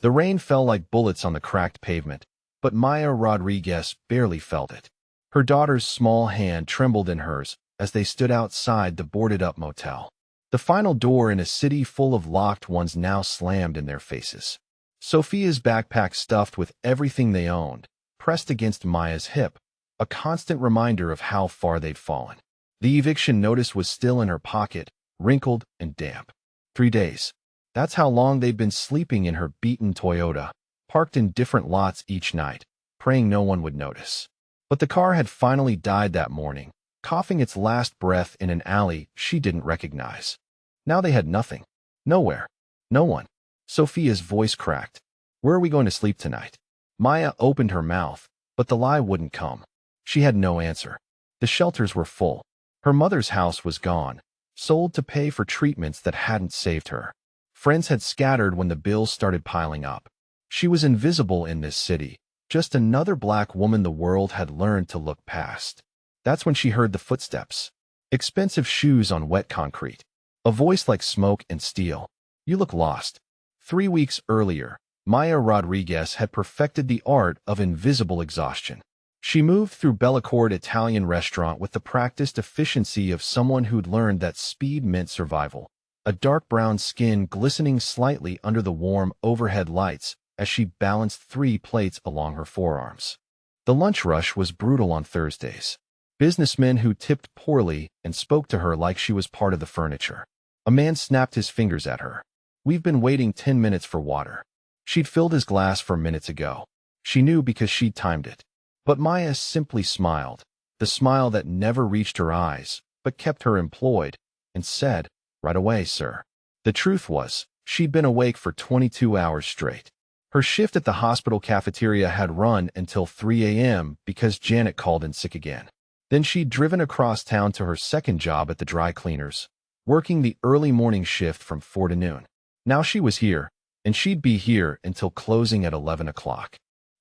The rain fell like bullets on the cracked pavement, but Maya Rodriguez barely felt it. Her daughter's small hand trembled in hers as they stood outside the boarded-up motel. The final door in a city full of locked ones now slammed in their faces. Sophia's backpack stuffed with everything they owned, pressed against Maya's hip, a constant reminder of how far they'd fallen. The eviction notice was still in her pocket, wrinkled and damp. 3 days. That's how long they'd been sleeping in her beaten Toyota, parked in different lots each night, praying no one would notice. But the car had finally died that morning, coughing its last breath in an alley she didn't recognize. Now they had nothing. Nowhere. No one. Sophia's voice cracked. Where are we going to sleep tonight? Maya opened her mouth, but the lie wouldn't come. She had no answer. The shelters were full. Her mother's house was gone, sold to pay for treatments that hadn't saved her. Friends had scattered when the bills started piling up. She was invisible in this city, just another black woman the world had learned to look past. That's when she heard the footsteps. Expensive shoes on wet concrete. A voice like smoke and steel. You look lost. 3 weeks earlier, Maya Rodriguez had perfected the art of invisible exhaustion. She moved through Bellacourt Italian restaurant with the practiced efficiency of someone who'd learned that speed meant survival. A dark brown skin glistening slightly under the warm overhead lights as she balanced 3 plates along her forearms. The lunch rush was brutal on Thursdays. Businessmen who tipped poorly and spoke to her like she was part of the furniture. A man snapped his fingers at her. We've been waiting 10 minutes for water. She'd filled his glass 4 minutes ago. She knew because she'd timed it. But Maya simply smiled, the smile that never reached her eyes, but kept her employed, and said, "Right away, sir." The truth was, she'd been awake for 22 hours straight. Her shift at the hospital cafeteria had run until 3 a.m. because Janet called in sick again. Then she'd driven across town to her second job at the dry cleaners, working the early morning shift from 4 to noon. Now she was here, and she'd be here until closing at 11 o'clock.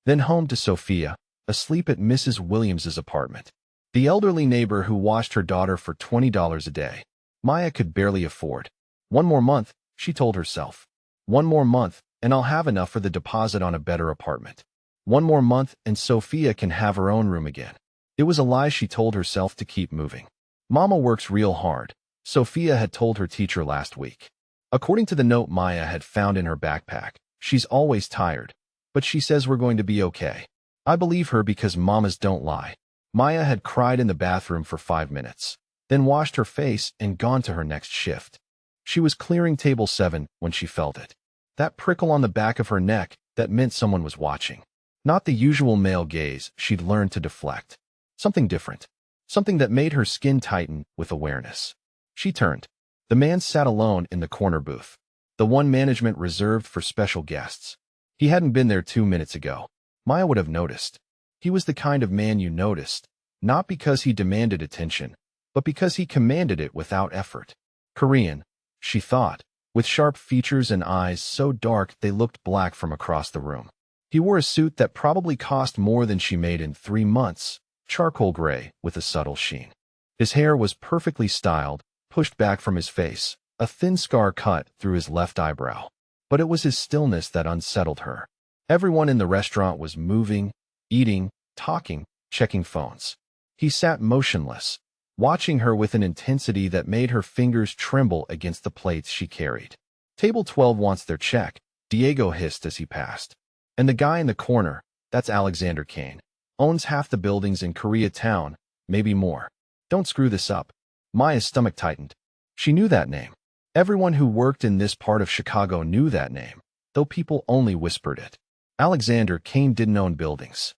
Then home to Sophia, asleep at Mrs. Williams's apartment. The elderly neighbor who washed her daughter for $20 a day. Maya could barely afford. 1 more month, she told herself. 1 more month, and I'll have enough for the deposit on a better apartment. 1 more month, and Sophia can have her own room again. It was a lie she told herself to keep moving. Mama works real hard, Sophia had told her teacher last week. According to the note Maya had found in her backpack, she's always tired, but she says we're going to be okay. I believe her because mamas don't lie. Maya had cried in the bathroom for 5 minutes, then washed her face and gone to her next shift. She was clearing table 7 when she felt it. That prickle on the back of her neck that meant someone was watching. Not the usual male gaze she'd learned to deflect. Something different. Something that made her skin tighten with awareness. She turned. The man sat alone in the corner booth. The one management reserved for special guests. He hadn't been there 2 minutes ago. Maya would have noticed. He was the kind of man you noticed, not because he demanded attention, but because he commanded it without effort. Korean, she thought, with sharp features and eyes so dark they looked black from across the room. He wore a suit that probably cost more than she made in 3 months, charcoal gray with a subtle sheen. His hair was perfectly styled, pushed back from his face, a thin scar cut through his left eyebrow. But it was his stillness that unsettled her. Everyone in the restaurant was moving, eating, talking, checking phones. He sat motionless, watching her with an intensity that made her fingers tremble against the plates she carried. Table 12 wants their check, Diego hissed as he passed. And the guy in the corner, that's Alexander Kane, owns half the buildings in Koreatown, maybe more. Don't screw this up. Maya's stomach tightened. She knew that name. Everyone who worked in this part of Chicago knew that name, though people only whispered it. Alexander Kane didn't own buildings.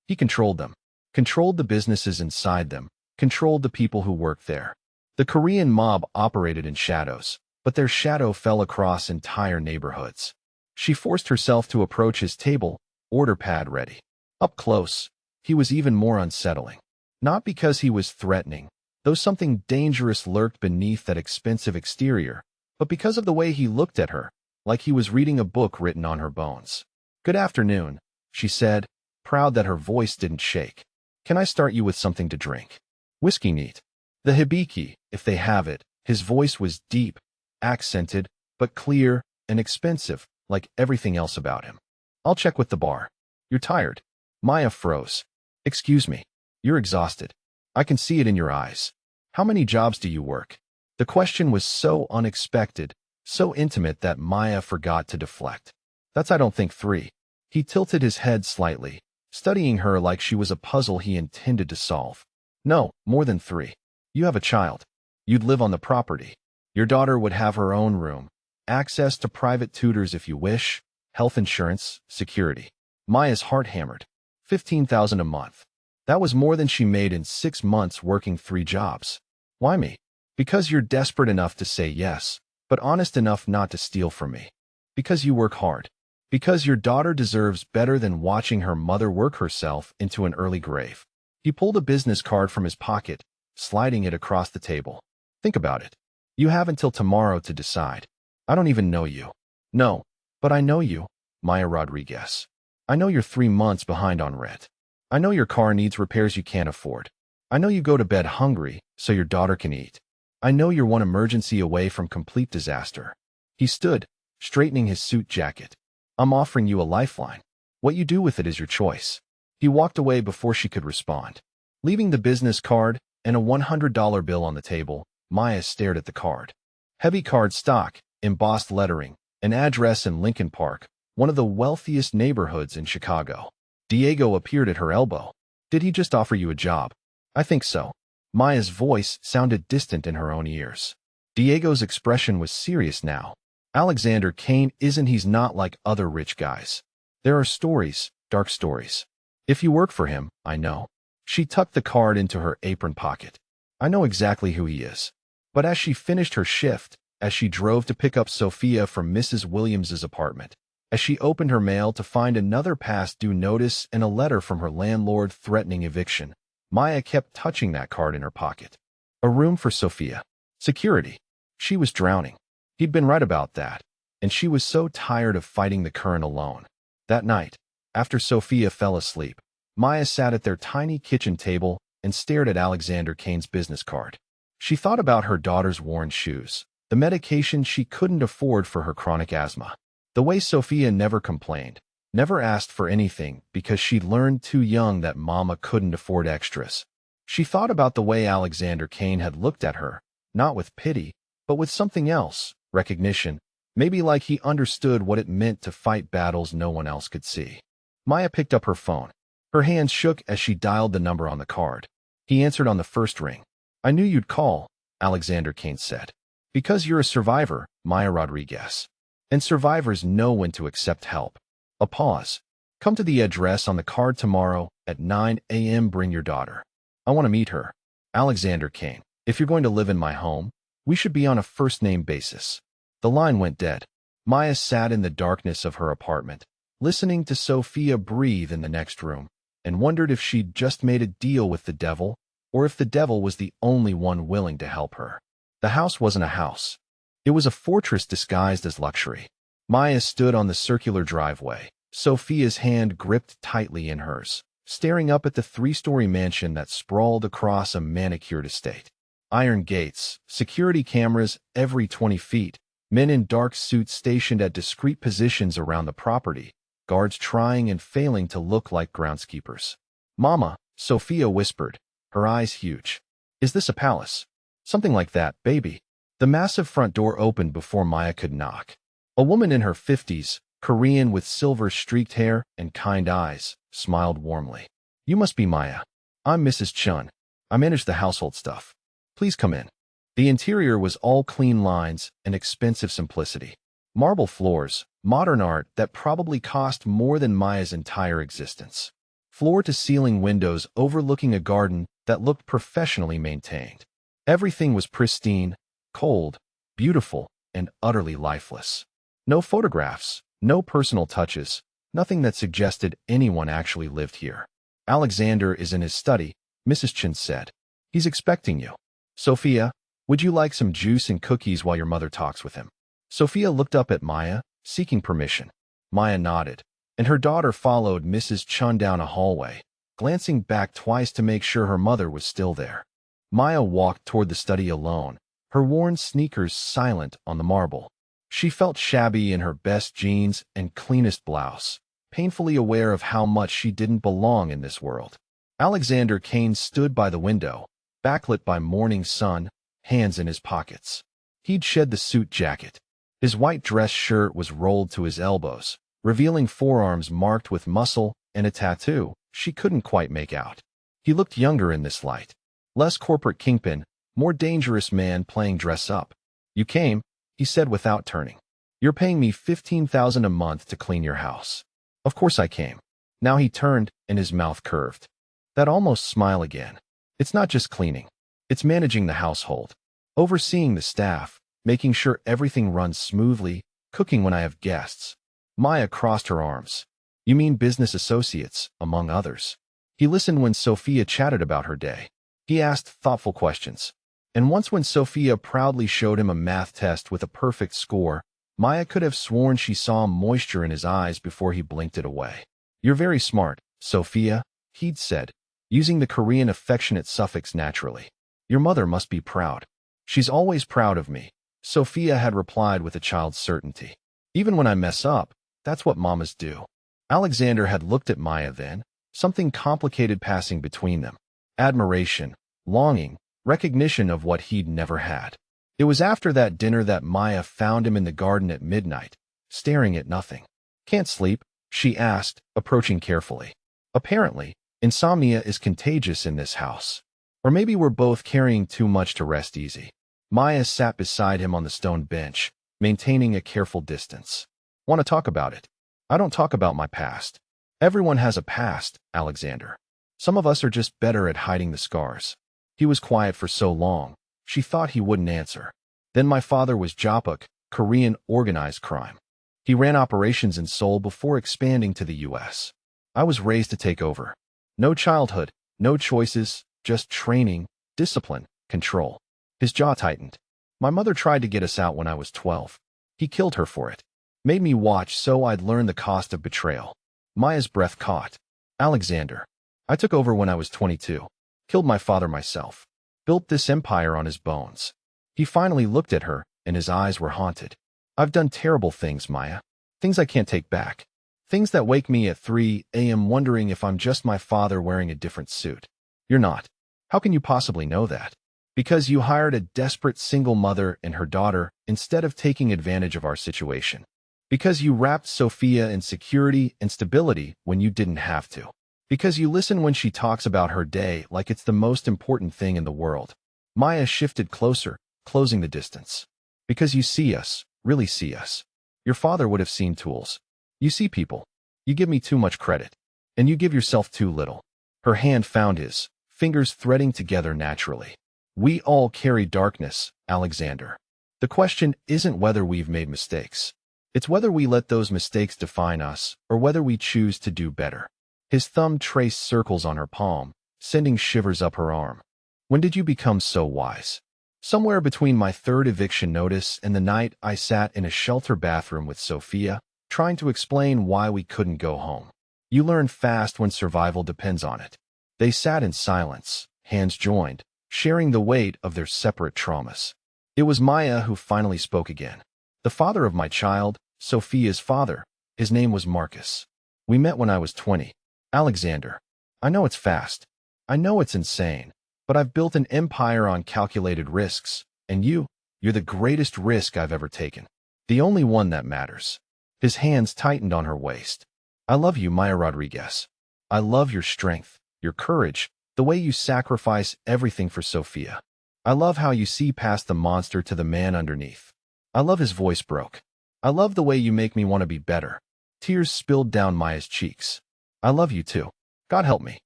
He controlled them, controlled the businesses inside them, controlled the people who worked there. The Korean mob operated in shadows, but their shadow fell across entire neighborhoods. She forced herself to approach his table, order pad ready. Up close, he was even more unsettling. Not because he was threatening, though something dangerous lurked beneath that expensive exterior, but because of the way he looked at her, like he was reading a book written on her bones. "Good afternoon," she said, proud that her voice didn't shake. "Can I start you with something to drink? Whiskey neat. The hibiki, if they have it." His voice was deep, accented, but clear and expensive, like everything else about him. I'll check with the bar. You're tired. Maya froze. Excuse me. You're exhausted. I can see it in your eyes. How many jobs do you work? The question was so unexpected, so intimate that Maya forgot to deflect. That's I don't think 3. He tilted his head slightly, studying her like she was a puzzle he intended to solve. No, more than 3. You have a child. You'd live on the property. Your daughter would have her own room, access to private tutors if you wish, health insurance, security. Maya's heart hammered. $15,000 a month. That was more than she made in 6 months working 3 jobs. Why me? Because you're desperate enough to say yes, but honest enough not to steal from me. Because you work hard. Because your daughter deserves better than watching her mother work herself into an early grave. He pulled a business card from his pocket, sliding it across the table. Think about it. You have until tomorrow to decide. I don't even know you. No, but I know you, Maya Rodriguez. I know you're 3 months behind on rent. I know your car needs repairs you can't afford. I know you go to bed hungry so your daughter can eat. I know you're one emergency away from complete disaster. He stood, straightening his suit jacket. I'm offering you a lifeline. What you do with it is your choice. He walked away before she could respond. Leaving the business card and a $100 bill on the table, Maya stared at the card. Heavy card stock, embossed lettering, an address in Lincoln Park, one of the wealthiest neighborhoods in Chicago. Diego appeared at her elbow. Did he just offer you a job? I think so. Maya's voice sounded distant in her own ears. Diego's expression was serious now. Alexander Kane isn't he's not like other rich guys. There are stories, dark stories. If you work for him, I know. She tucked the card into her apron pocket. I know exactly who he is. But as she finished her shift, as she drove to pick up Sophia from Mrs. Williams's apartment, as she opened her mail to find another past due notice and a letter from her landlord threatening eviction, Maya kept touching that card in her pocket. A room for Sophia. Security. She was drowning. He'd been right about that, and she was so tired of fighting the current alone. That night, after Sophia fell asleep, Maya sat at their tiny kitchen table and stared at Alexander Kane's business card. She thought about her daughter's worn shoes, the medication she couldn't afford for her chronic asthma, the way Sophia never complained, never asked for anything because she'd learned too young that mama couldn't afford extras. She thought about the way Alexander Kane had looked at her, not with pity, but with something else, recognition, maybe like he understood what it meant to fight battles no one else could see. Maya picked up her phone. Her hands shook as she dialed the number on the card. He answered on the first ring. I knew you'd call, Alexander Kane said. Because you're a survivor, Maya Rodriguez. And survivors know when to accept help. A pause. Come to the address on the card tomorrow at 9 a.m. Bring your daughter. I want to meet her. Alexander Kane. If you're going to live in my home, we should be on a first-name basis. The line went dead. Maya sat in the darkness of her apartment, listening to Sophia breathe in the next room, and wondered if she'd just made a deal with the devil, or if the devil was the only one willing to help her. The house wasn't a house. It was a fortress disguised as luxury. Maya stood on the circular driveway, Sophia's hand gripped tightly in hers, staring up at the 3-story mansion that sprawled across a manicured estate. Iron gates, security cameras every 20 feet, men in dark suits stationed at discreet positions around the property, guards trying and failing to look like groundskeepers. Mama, Sophia whispered, her eyes huge. Is this a palace? Something like that, baby. The massive front door opened before Maya could knock. A woman in her 50s, Korean with silver-streaked hair and kind eyes, smiled warmly. You must be Maya. I'm Mrs. Chun. I manage the household stuff. Please come in. The interior was all clean lines and expensive simplicity. Marble floors, modern art that probably cost more than Maya's entire existence. Floor-to-ceiling windows overlooking a garden that looked professionally maintained. Everything was pristine, cold, beautiful, and utterly lifeless. No photographs, no personal touches, nothing that suggested anyone actually lived here. Alexander is in his study, Mrs. Chin said. He's expecting you. Sophia, would you like some juice and cookies while your mother talks with him? Sophia looked up at Maya, seeking permission. Maya nodded, and her daughter followed Mrs. Chun down a hallway, glancing back twice to make sure her mother was still there. Maya walked toward the study alone, her worn sneakers silent on the marble. She felt shabby in her best jeans and cleanest blouse, painfully aware of how much she didn't belong in this world. Alexander Kane stood by the window, backlit by morning sun, hands in his pockets. He'd shed the suit jacket. His white dress shirt was rolled to his elbows, revealing forearms marked with muscle and a tattoo she couldn't quite make out. He looked younger in this light. Less corporate kingpin, more dangerous man playing dress-up. "You came," he said without turning. "You're paying me $15,000 a month to clean your house." Of course I came. Now he turned and his mouth curved. That almost smile again. It's not just cleaning. It's managing the household. Overseeing the staff, making sure everything runs smoothly, cooking when I have guests. Maya crossed her arms. "You mean business associates, among others." He listened when Sophia chatted about her day. He asked thoughtful questions. And once when Sophia proudly showed him a math test with a perfect score, Maya could have sworn she saw moisture in his eyes before he blinked it away. "You're very smart, Sophia," he'd said, using the Korean affectionate suffix naturally. "Your mother must be proud." "She's always proud of me," Sophia had replied with a child's certainty. "Even when I mess up, that's what mamas do." Alexander had looked at Maya then, something complicated passing between them. Admiration, longing, recognition of what he'd never had. It was after that dinner that Maya found him in the garden at midnight, staring at nothing. "Can't sleep?" she asked, approaching carefully. "Apparently, insomnia is contagious in this house. Or maybe we're both carrying too much to rest easy." Maya sat beside him on the stone bench, maintaining a careful distance. "Want to talk about it?" "I don't talk about my past." "Everyone has a past, Alexander. Some of us are just better at hiding the scars." He was quiet for so long, she thought he wouldn't answer. "Then my father was Japuk, Korean organized crime. He ran operations in Seoul before expanding to the U.S. I was raised to take over. No childhood, no choices, just training, discipline, control." His jaw tightened. "My mother tried to get us out when I was 12. He killed her for it. Made me watch so I'd learn the cost of betrayal." Maya's breath caught. "Alexander, I took over when I was 22. Killed my father myself. Built this empire on his bones." He finally looked at her, and his eyes were haunted. "I've done terrible things, Maya. Things I can't take back. Things that wake me at 3 a.m. wondering if I'm just my father wearing a different suit." "You're not. How can you possibly know that?" "Because you hired a desperate single mother and her daughter instead of taking advantage of our situation. Because you wrapped Sophia in security and stability when you didn't have to. Because you listen when she talks about her day like it's the most important thing in the world." Maya shifted closer, closing the distance. "Because you see us, really see us. Your father would have seen tools. You see people. You give me too much credit. And you give yourself too little." Her hand found his, fingers threading together naturally. "We all carry darkness, Alexander. The question isn't whether we've made mistakes. It's whether we let those mistakes define us or whether we choose to do better." His thumb traced circles on her palm, sending shivers up her arm. "When did you become so wise?" "Somewhere between my third eviction notice and the night I sat in a shelter bathroom with Sophia, trying to explain why we couldn't go home. You learn fast when survival depends on it." They sat in silence, hands joined, sharing the weight of their separate traumas. It was Maya who finally spoke again. "The father of my child, Sophia's father, his name was Marcus. We met when I was 20. Alexander, I know it's fast. I know it's insane, but I've built an empire on calculated risks, and you're the greatest risk I've ever taken. The only one that matters." His hands tightened on her waist. "I love you, Maya Rodriguez. I love your strength, your courage, the way you sacrifice everything for Sophia. I love how you see past the monster to the man underneath. I love." His voice broke. "I love the way you make me want to be better." Tears spilled down Maya's cheeks. "I love you too. God help me.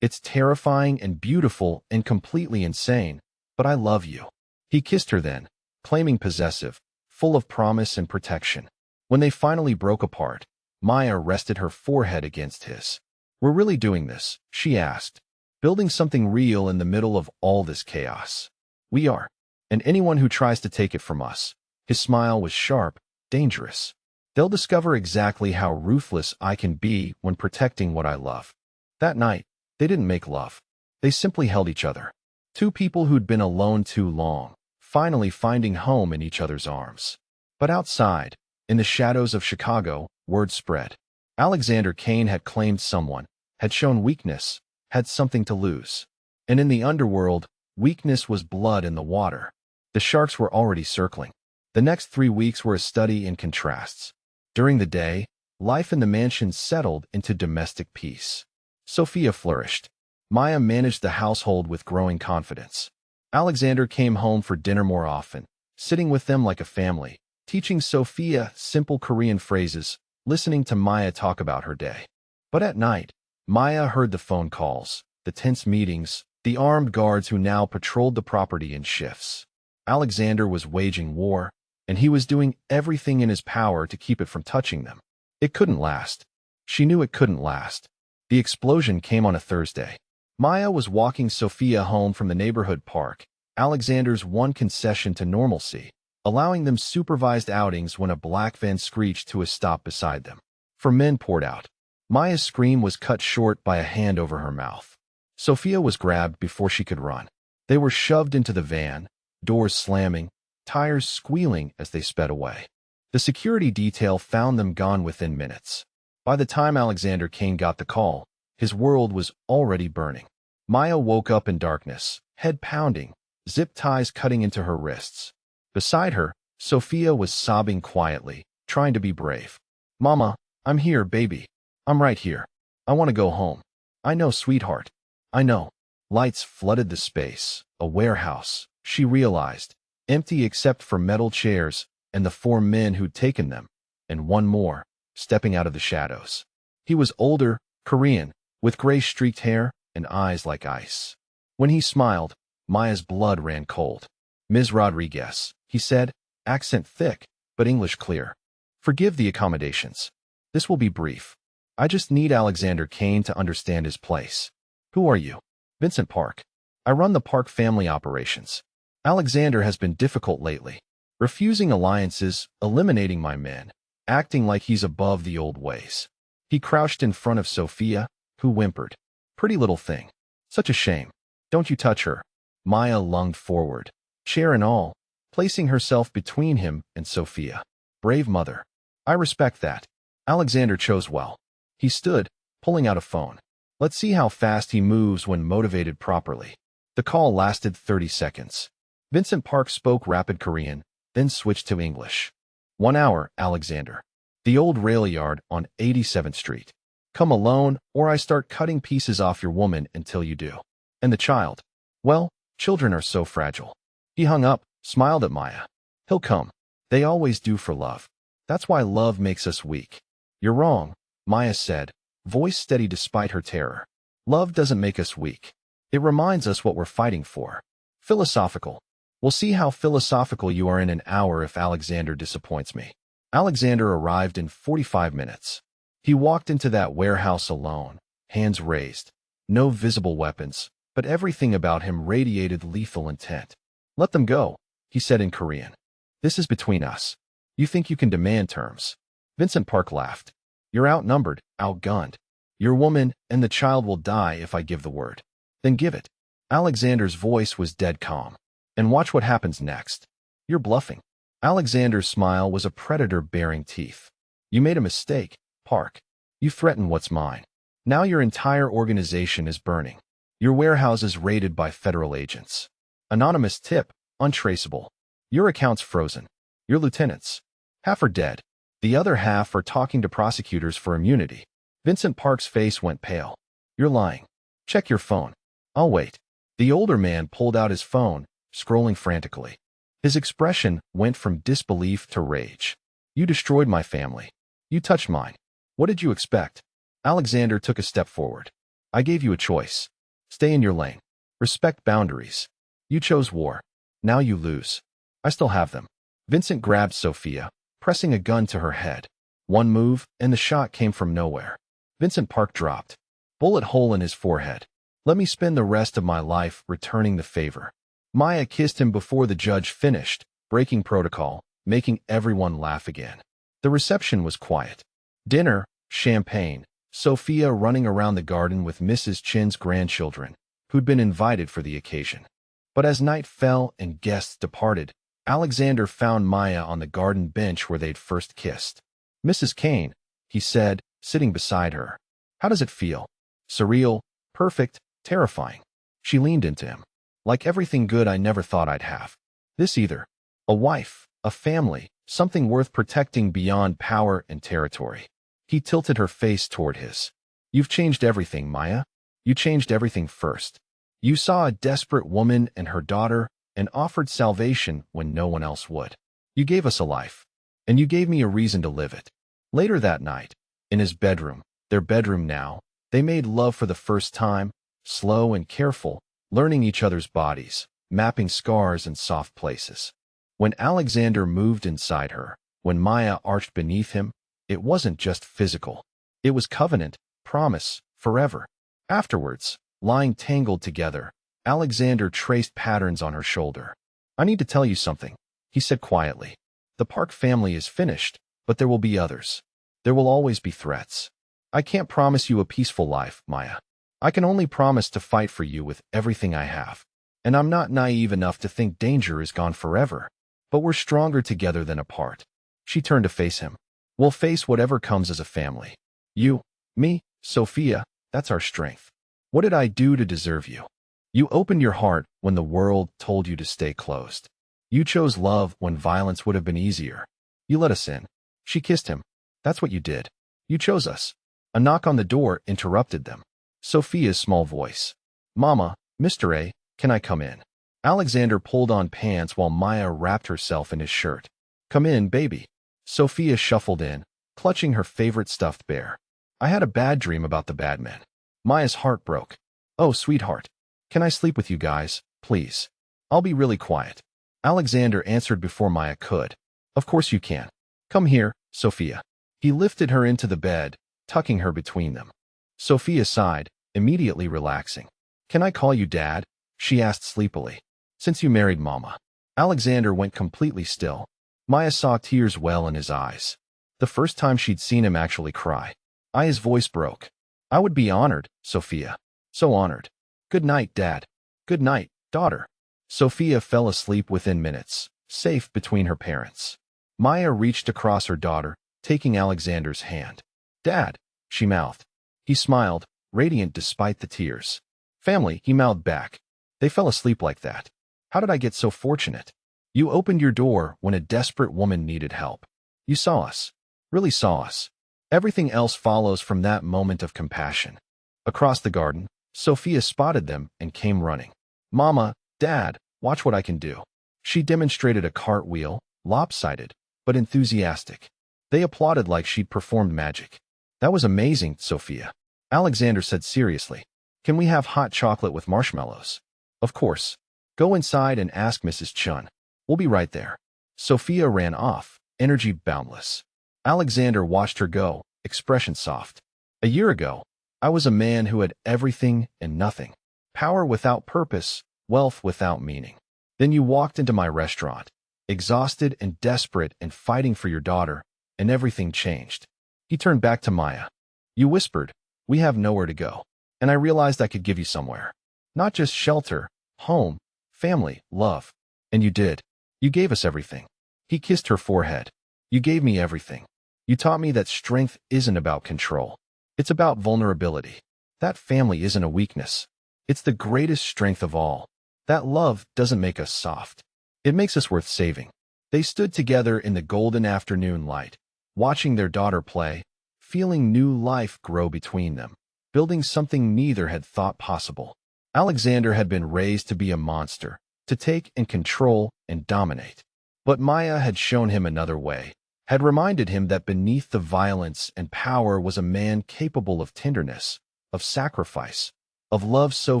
It's terrifying and beautiful and completely insane, but I love you." He kissed her then, claiming possessive, full of promise and protection. When they finally broke apart, Maya rested her forehead against his. "We're really doing this?" she asked. "Building something real in the middle of all this chaos?" "We are. And anyone who tries to take it from us." His smile was sharp, dangerous. "They'll discover exactly how ruthless I can be when protecting what I love." That night, they didn't make love. They simply held each other. Two people who'd been alone too long, finally finding home in each other's arms. But outside, in the shadows of Chicago, word spread. Alexander Kane had claimed someone, had shown weakness, had something to lose. And in the underworld, weakness was blood in the water. The sharks were already circling. The next 3 weeks were a study in contrasts. During the day, life in the mansion settled into domestic peace. Sophia flourished. Maya managed the household with growing confidence. Alexander came home for dinner more often, sitting with them like a family, teaching Sophia simple Korean phrases, listening to Maya talk about her day. But at night, Maya heard the phone calls, the tense meetings, the armed guards who now patrolled the property in shifts. Alexander was waging war, and he was doing everything in his power to keep it from touching them. It couldn't last. She knew it couldn't last. The explosion came on a Thursday. Maya was walking Sophia home from the neighborhood park, Alexander's one concession to normalcy, allowing them supervised outings when a black van screeched to a stop beside them. 4 men poured out. Maya's scream was cut short by a hand over her mouth. Sophia was grabbed before she could run. They were shoved into the van, doors slamming, tires squealing as they sped away. The security detail found them gone within minutes. By the time Alexander Kane got the call, his world was already burning. Maya woke up in darkness, head pounding, zip ties cutting into her wrists. Beside her, Sophia was sobbing quietly, trying to be brave. "Mama, I'm here, baby. I'm right here. I want to go home." "I know, sweetheart. I know." Lights flooded the space, a warehouse, she realized, empty except for metal chairs and the 4 men who'd taken them, and one more, stepping out of the shadows. He was older, Korean, with gray-streaked hair and eyes like ice. When he smiled, Maya's blood ran cold. "Ms. Rodriguez," he said, accent thick, but English clear. "Forgive the accommodations. This will be brief. I just need Alexander Kane to understand his place." "Who are you?" "Vincent Park. I run the Park family operations. Alexander has been difficult lately, refusing alliances, eliminating my men, acting like he's above the old ways." He crouched in front of Sophia, who whimpered. "Pretty little thing. Such a shame. Don't you touch her." Maya lunged forward, chair and all, placing herself between him and Sophia. "Brave mother. I respect that." Alexander chose well. He stood, pulling out a phone. Let's see how fast he moves when motivated properly. The call lasted 30 seconds. Vincent Park spoke rapid Korean, then switched to English. "1 hour, Alexander. The old rail yard on 87th Street. Come alone, or I start cutting pieces off your woman until you do. And the child? Well, children are so fragile." He hung up, smiled at Maya. "He'll come. They always do for love. That's why love makes us weak." "You're wrong," Maya said, voice steady despite her terror. "Love doesn't make us weak. It reminds us what we're fighting for." "Philosophical. We'll see how philosophical you are in an hour if Alexander disappoints me." Alexander arrived in 45 minutes. He walked into that warehouse alone, hands raised. No visible weapons, but everything about him radiated lethal intent. "Let them go," he said in Korean. "This is between us. You think you can demand terms?" Vincent Park laughed. "You're outnumbered, outgunned. Your woman and the child will die if I give the word." "Then give it." Alexander's voice was dead calm. "And watch what happens next." "You're bluffing." Alexander's smile was a predator baring teeth. "You made a mistake, Park. You threatened what's mine. Now your entire organization is burning. Your warehouse is raided by federal agents. Anonymous tip, untraceable. Your account's frozen. Your lieutenants, half are dead. The other half are talking to prosecutors for immunity." Vincent Park's face went pale. "You're lying. Check your phone." "I'll wait." The older man pulled out his phone, scrolling frantically. His expression went from disbelief to rage. "You destroyed my family. You touched mine. What did you expect?" Alexander took a step forward. "I gave you a choice. Stay in your lane. Respect boundaries. You chose war. Now you lose. I still have them." Vincent grabbed Sophia, pressing a gun to her head. One move, and the shot came from nowhere. Vincent Park dropped. Bullet hole in his forehead. "Let me spend the rest of my life returning the favor." Maya kissed him before the judge finished, breaking protocol, making everyone laugh again. The reception was quiet. Dinner, champagne, Sophia running around the garden with Mrs. Chin's grandchildren, who'd been invited for the occasion. But as night fell and guests departed, Alexander found Maya on the garden bench where they'd first kissed. "Mrs. Kane," he said, sitting beside her. "How does it feel? Surreal, perfect, terrifying." She leaned into him. "Like everything good I never thought I'd have. This either. A wife, a family, something worth protecting beyond power and territory." He tilted her face toward his. "You've changed everything, Maya. You changed everything first. You saw a desperate woman and her daughter and offered salvation when no one else would. You gave us a life, and you gave me a reason to live it." Later that night, in his bedroom, their bedroom now, they made love for the first time, slow and careful, learning each other's bodies, mapping scars and soft places. When Alexander moved inside her, when Maya arched beneath him, it wasn't just physical. It was covenant, promise, forever. Afterwards, lying tangled together, Alexander traced patterns on her shoulder. "I need to tell you something," he said quietly. "The Park family is finished, but there will be others. There will always be threats. I can't promise you a peaceful life, Maya. I can only promise to fight for you with everything I have. And I'm not naive enough to think danger is gone forever. But we're stronger together than apart." She turned to face him. "We'll face whatever comes as a family. You, me, Sophia, that's our strength. What did I do to deserve you? You opened your heart when the world told you to stay closed. You chose love when violence would have been easier. You let us in." She kissed him. "That's what you did. You chose us." A knock on the door interrupted them. Sophia's small voice. "Mama, Mr. A, can I come in?" Alexander pulled on pants while Maya wrapped herself in his shirt. "Come in, baby." Sophia shuffled in, clutching her favorite stuffed bear. "I had a bad dream about the bad men." Maya's heart broke. "Oh, sweetheart. Can I sleep with you guys, please? I'll be really quiet." Alexander answered before Maya could. "Of course you can. Come here, Sophia." He lifted her into the bed, tucking her between them. Sophia sighed, immediately relaxing. "Can I call you Dad?" she asked sleepily. "Since you married Mama." Alexander went completely still. Maya saw tears well in his eyes. The first time she'd seen him actually cry. Aya's voice broke. "I would be honored, Sophia. So honored. Good night, Dad. Good night, daughter." Sophia fell asleep within minutes, safe between her parents. Maya reached across her daughter, taking Alexander's hand. "Dad," she mouthed. He smiled, radiant despite the tears. "Family," he mouthed back. "They fell asleep like that. How did I get so fortunate? You opened your door when a desperate woman needed help. You saw us. Really saw us. Everything else follows from that moment of compassion." Across the garden, Sophia spotted them and came running. "Mama, Dad, watch what I can do." She demonstrated a cartwheel, lopsided, but enthusiastic. They applauded like she'd performed magic. "That was amazing, Sophia." Alexander said seriously. "Can we have hot chocolate with marshmallows?" "Of course. Go inside and ask Mrs. Chun. We'll be right there." Sophia ran off, energy boundless. Alexander watched her go, expression soft. "A year ago, I was a man who had everything and nothing. Power without purpose, wealth without meaning. Then you walked into my restaurant, exhausted and desperate and fighting for your daughter, and everything changed." He turned back to Maya. "You whispered, 'We have nowhere to go.' And I realized I could give you somewhere. Not just shelter, home, family, love. And you did. You gave us everything." He kissed her forehead. "You gave me everything. You taught me that strength isn't about control. It's about vulnerability. That family isn't a weakness. It's the greatest strength of all. That love doesn't make us soft. It makes us worth saving." They stood together in the golden afternoon light, watching their daughter play, feeling new life grow between them, building something neither had thought possible. Alexander had been raised to be a monster, to take and control and dominate. But Maya had shown him another way, had reminded him that beneath the violence and power was a man capable of tenderness, of sacrifice, of love so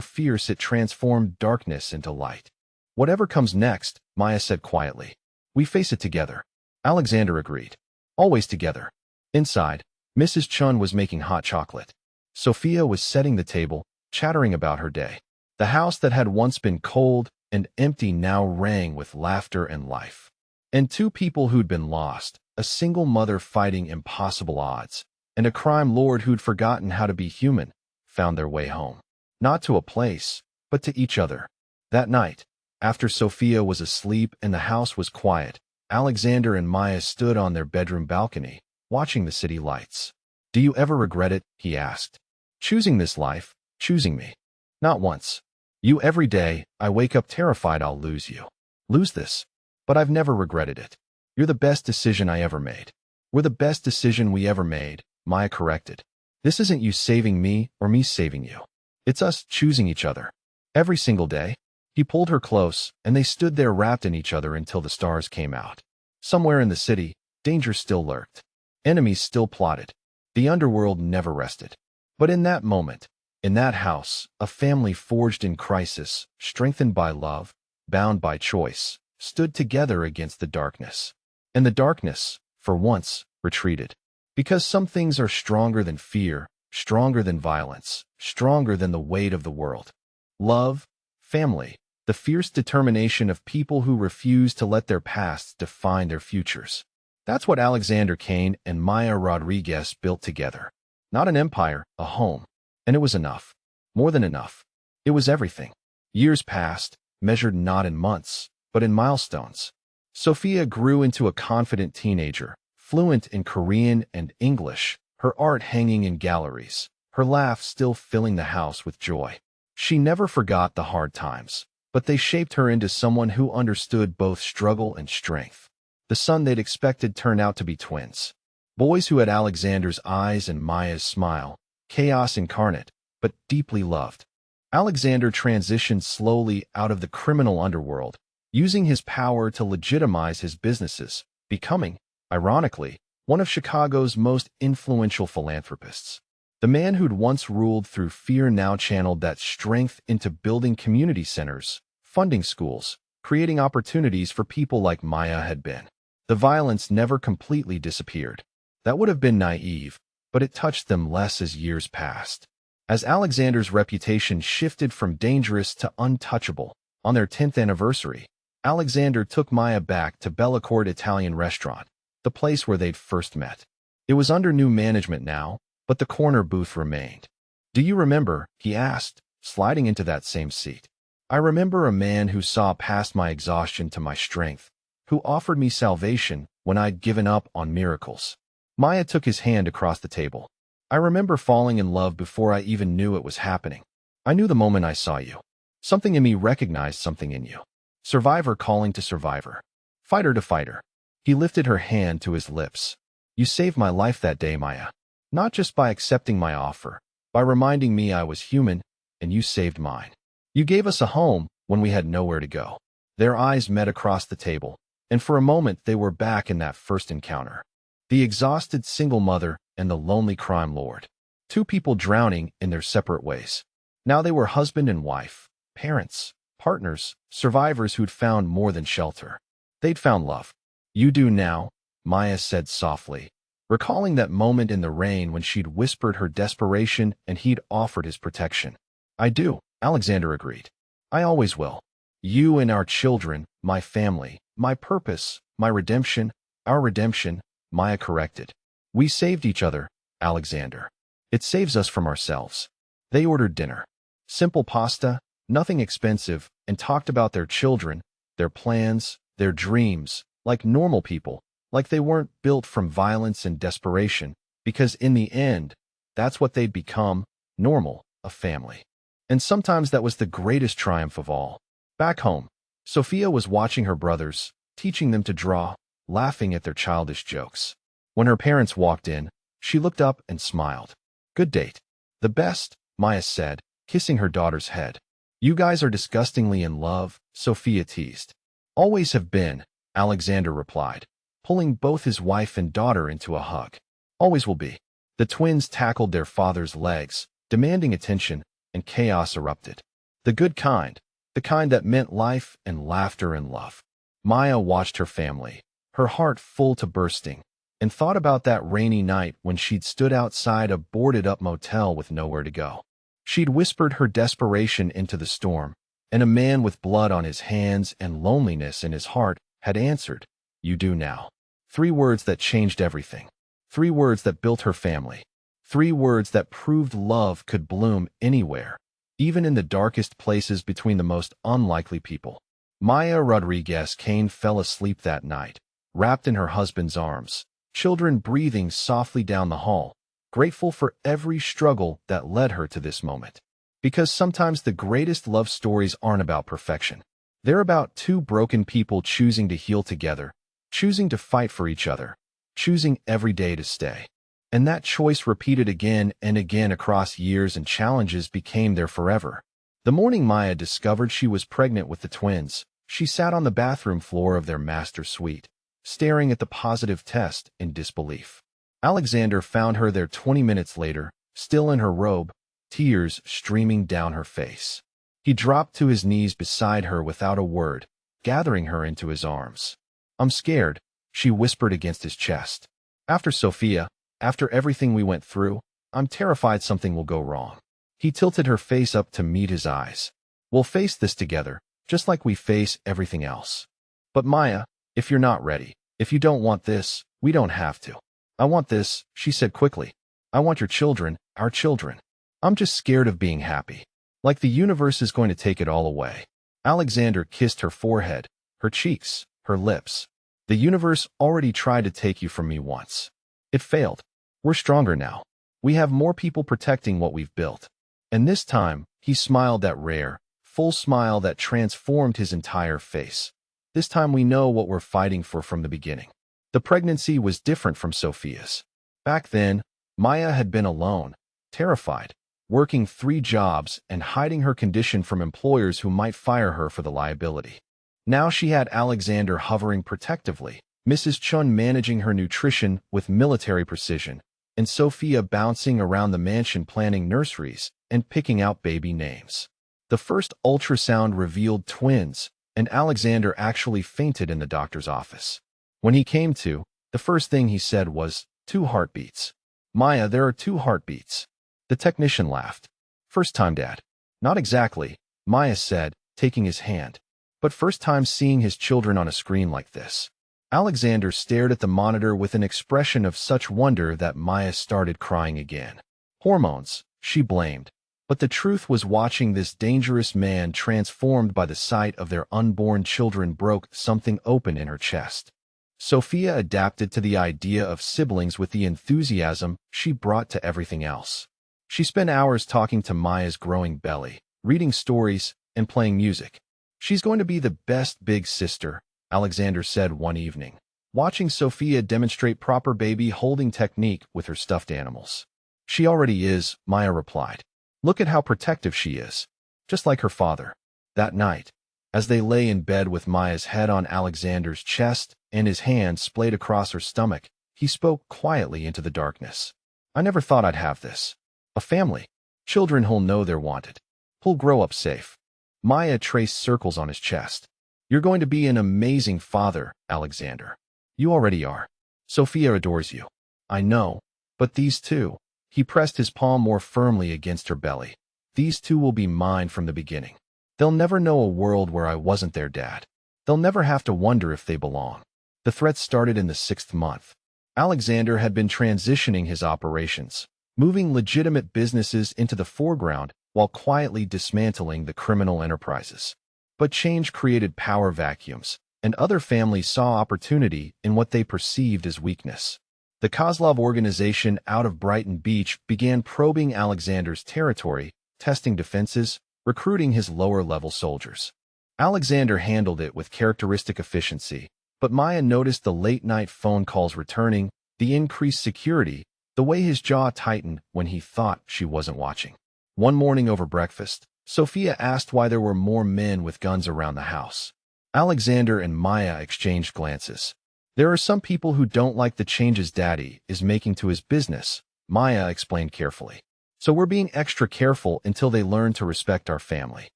fierce it transformed darkness into light. "Whatever comes next," Maya said quietly, "we face it together." Alexander agreed. Always together. Inside, Mrs. Chun was making hot chocolate. Sophia was setting the table, chattering about her day. The house that had once been cold and empty now rang with laughter and life. And two people who'd been lost, a single mother fighting impossible odds, and a crime lord who'd forgotten how to be human, found their way home. Not to a place, but to each other. That night, After Sophia was asleep and the house was quiet, Alexander and Maya stood on their bedroom balcony, watching the city lights. "Do you ever regret it?" he asked. "Choosing this life, choosing me?" "Not once. You every day, I wake up terrified I'll lose you. Lose this. But I've never regretted it. You're the best decision I ever made." "We're the best decision we ever made," Maya corrected. "This isn't you saving me or me saving you. It's us choosing each other. Every single day." He pulled her close, and they stood there wrapped in each other until the stars came out. Somewhere in the city, danger still lurked. Enemies still plotted. The underworld never rested. But in that moment, in that house, a family forged in crisis, strengthened by love, bound by choice, stood together against the darkness. And the darkness, for once, retreated. Because some things are stronger than fear, stronger than violence, stronger than the weight of the world. Love, family, the fierce determination of people who refuse to let their pasts define their futures. That's what Alexander Kane and Maya Rodriguez built together. Not an empire, a home. And it was enough. More than enough. It was everything. Years passed, measured not in months, but in milestones. Sophia grew into a confident teenager, fluent in Korean and English, her art hanging in galleries, her laugh still filling the house with joy. She never forgot the hard times, but they shaped her into someone who understood both struggle and strength. The son they'd expected turned out to be twins. Boys who had Alexander's eyes and Maya's smile, chaos incarnate, but deeply loved. Alexander transitioned slowly out of the criminal underworld, using his power to legitimize his businesses, becoming, ironically, one of Chicago's most influential philanthropists. The man who'd once ruled through fear now channeled that strength into building community centers, funding schools, creating opportunities for people like Maya had been. The violence never completely disappeared. That would have been naive, but it touched them less as years passed. As Alexander's reputation shifted from dangerous to untouchable, on their 10th anniversary, Alexander took Maya back to Bellecourt Italian restaurant, the place where they'd first met. It was under new management now, but the corner booth remained. "Do you remember?" he asked, sliding into that same seat. "I remember a man who saw past my exhaustion to my strength, who offered me salvation when I'd given up on miracles." Maya took his hand across the table. "I remember falling in love before I even knew it was happening. I knew the moment I saw you. Something in me recognized something in you. Survivor calling to survivor. Fighter to fighter." He lifted her hand to his lips. "You saved my life that day, Maya. Not just by accepting my offer, by reminding me I was human, and you saved mine. You gave us a home when we had nowhere to go." Their eyes met across the table, and for a moment they were back in that first encounter. The exhausted single mother and the lonely crime lord. Two people drowning in their separate ways. Now they were husband and wife, parents, partners, survivors who'd found more than shelter. They'd found love. "You do now," Maya said softly, recalling that moment in the rain when she'd whispered her desperation and he'd offered his protection. "I do," Alexander agreed. "I always will. You and our children, my family, my purpose, my redemption, our redemption," Maya corrected. "We saved each other, Alexander. It saves us from ourselves." They ordered dinner. Simple pasta, nothing expensive, and talked about their children, their plans, their dreams, like normal people, like they weren't built from violence and desperation, because in the end, that's what they'd become, normal, a family. And sometimes that was the greatest triumph of all. Back home, Sophia was watching her brothers, teaching them to draw, laughing at their childish jokes. When her parents walked in, she looked up and smiled. "Good date." "The best," Maya said, kissing her daughter's head. "You guys are disgustingly in love," Sophia teased. "Always have been," Alexander replied, pulling both his wife and daughter into a hug. "Always will be." The twins tackled their father's legs, demanding attention, and chaos erupted. The good kind, the kind that meant life and laughter and love. Maya watched her family, her heart full to bursting, and thought about that rainy night when she'd stood outside a boarded-up motel with nowhere to go. She'd whispered her desperation into the storm, and a man with blood on his hands and loneliness in his heart had answered, "You do now." 3 words that changed everything. 3 words that built her family. 3 words that proved love could bloom anywhere, even in the darkest places between the most unlikely people. Maya Rodriguez Kane fell asleep that night, wrapped in her husband's arms, children breathing softly down the hall, grateful for every struggle that led her to this moment. Because sometimes the greatest love stories aren't about perfection. They're about two broken people choosing to heal together, choosing to fight for each other, choosing every day to stay. And that choice repeated again and again across years and challenges became there forever. The morning Maya discovered she was pregnant with the twins, she sat on the bathroom floor of their master suite, staring at the positive test in disbelief. Alexander found her there 20 minutes later, still in her robe, tears streaming down her face. He dropped to his knees beside her without a word, gathering her into his arms. "I'm scared," she whispered against his chest. "After Sophia, after everything we went through, I'm terrified something will go wrong." He tilted her face up to meet his eyes. "We'll face this together, just like we face everything else." "But Maya, if you're not ready, if you don't want this, we don't have to." "I want this," she said quickly. "I want your children, our children. I'm just scared of being happy. Like the universe is going to take it all away." Alexander kissed her forehead, her cheeks, her lips. "The universe already tried to take you from me once. It failed. We're stronger now. We have more people protecting what we've built." And this time, he smiled that rare, full smile that transformed his entire face. "This time we know what we're fighting for from the beginning." The pregnancy was different from Sophia's. Back then, Maya had been alone, terrified, working 3 jobs and hiding her condition from employers who might fire her for the liability. Now she had Alexander hovering protectively, Mrs. Chun managing her nutrition with military precision, and Sophia bouncing around the mansion planning nurseries and picking out baby names. The first ultrasound revealed twins, and Alexander actually fainted in the doctor's office. When he came to, the first thing he said was, "2 heartbeats. Maya, there are 2 heartbeats." The technician laughed. "First time, Dad." "Not exactly," Maya said, taking his hand. "But first time seeing his children on a screen like this." Alexander stared at the monitor with an expression of such wonder that Maya started crying again. "Hormones," she blamed. But the truth was, watching this dangerous man transformed by the sight of their unborn children broke something open in her chest. Sophia adapted to the idea of siblings with the enthusiasm she brought to everything else. She spent hours talking to Maya's growing belly, reading stories, and playing music. "She's going to be the best big sister," Alexander said one evening, watching Sophia demonstrate proper baby holding technique with her stuffed animals. "She already is," Maya replied. "Look at how protective she is, just like her father." That night, as they lay in bed with Maya's head on Alexander's chest and his hands splayed across her stomach, he spoke quietly into the darkness. "I never thought I'd have this. A family. Children who'll know they're wanted. Who'll grow up safe." Maya traced circles on his chest. "You're going to be an amazing father, Alexander. You already are. Sophia adores you." "I know. But these 2. He pressed his palm more firmly against her belly. "These 2 will be mine from the beginning. They'll never know a world where I wasn't their dad. They'll never have to wonder if they belong." The threat started in the 6th month. Alexander had been transitioning his operations, moving legitimate businesses into the foreground while quietly dismantling the criminal enterprises. But change created power vacuums, and other families saw opportunity in what they perceived as weakness. The Kozlov organization out of Brighton Beach began probing Alexander's territory, testing defenses, recruiting his lower-level soldiers. Alexander handled it with characteristic efficiency, but Maya noticed the late-night phone calls returning, the increased security, the way his jaw tightened when he thought she wasn't watching. One morning over breakfast, Sophia asked why there were more men with guns around the house. Alexander and Maya exchanged glances. "There are some people who don't like the changes Daddy is making to his business," Maya explained carefully. "So we're being extra careful until they learn to respect our family."